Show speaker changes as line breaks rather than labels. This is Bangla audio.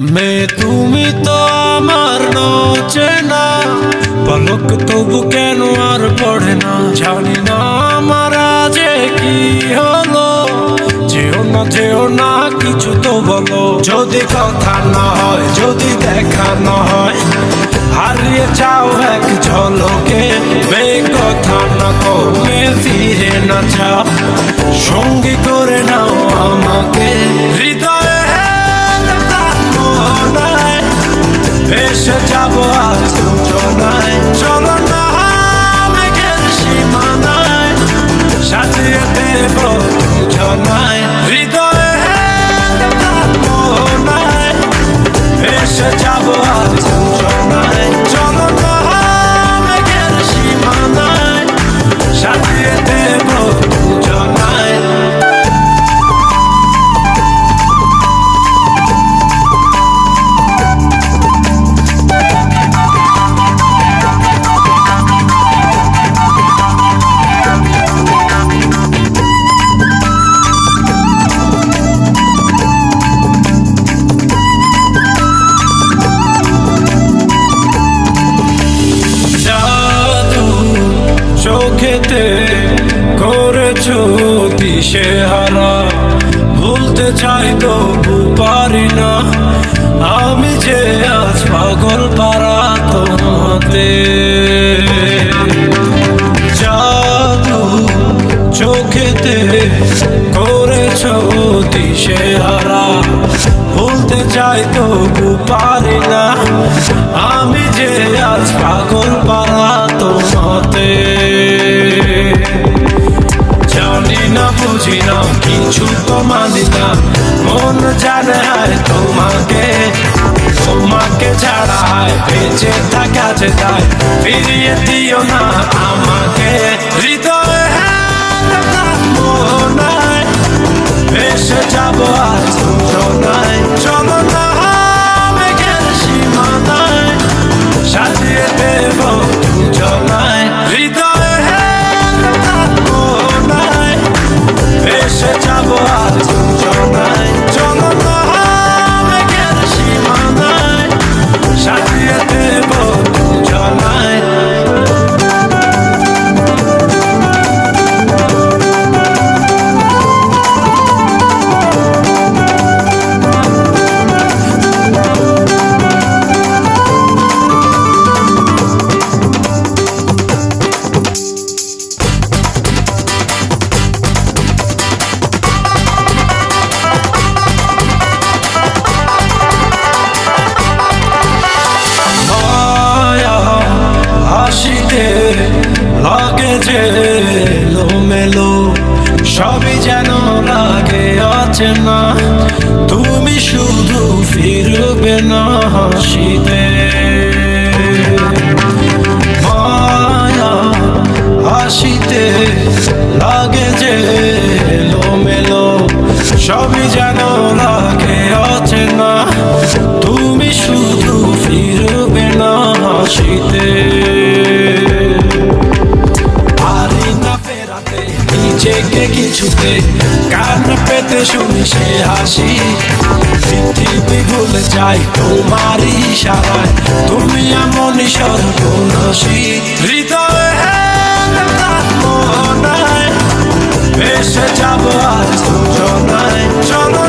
মেয়ে তুমি তো আমার নচেনা, পলক তবু কেন আর পড়ে না। জানি না আমার আজে কি হলো, যেও না কিছু তো বলো। যদি কথা না হয়, যদি দেখা না হয়, হারিয়ে যাও এক ঝলকে। মেয়ে কথা না কমে ফিরে না যাও, সঙ্গী করে নাও আমাকে। হৃদয়ে ভেসে যাবো আজ দুজনায়, চলো না মেঘের সীমানায়, সাজিয়ে দেব দুজনায়। হৃদয়ে মোহনায় ভেসে যাবো আজ দুজনায়, চলো না মেঘের সীমানায়, সাজিয়ে দেব দুজনায়। চোখেতে করেছো দিশেহারা, ভুলতে চাই তবু পারি না। আমি যে আজ পাগল পারা তোমাতে। জাদু চোখেতে করেছো দিশেহারা, ভুলতে চাই তবু পারি না। আমি যে আজ পাগল পারা তোমাতে। জানি না বুঝি না কিছু তো মানি না, মন জানে হায় তোমাকে। তোমাকে ছাড়া হায় বেঁচে থাকা যে তাই, ফিরিয়ে দিও না আমাকে। হৃদয়ে মোহনায় ভেসে যাবো আজ দুজনায়, চলো না মেঘের সীমানায়, সাজিয়ে দেব দুজনায়। হৃদয়ে মোহনায় ভেসে যাবো আজ দুজনায়, চলো না মেঘের সীমানায়, সাজিয়ে দেব দুজনায়। হাসিতে লাগে যে এলোমেলো, সবই যেন লাগে অচেনা। তুমি শুধু ফিরবে না হাসিতে। মায়া হাসিতে লাগে যে এলোমেলো, সবই যেন লাগে অচেনা। তুমি শুধু ফিরবে না হাসিতে। পারি না ফেরাতে নিজেকে কিছুতে, কান পেতে শুনি সে হাসি। পৃথিবী ভুলে যাই তোমারই ইশারায়, তুমি এমনই সর্বনাশী। হৃদয়ে মোহনায় ভেসে যাবো আজ দুজনায়, চলো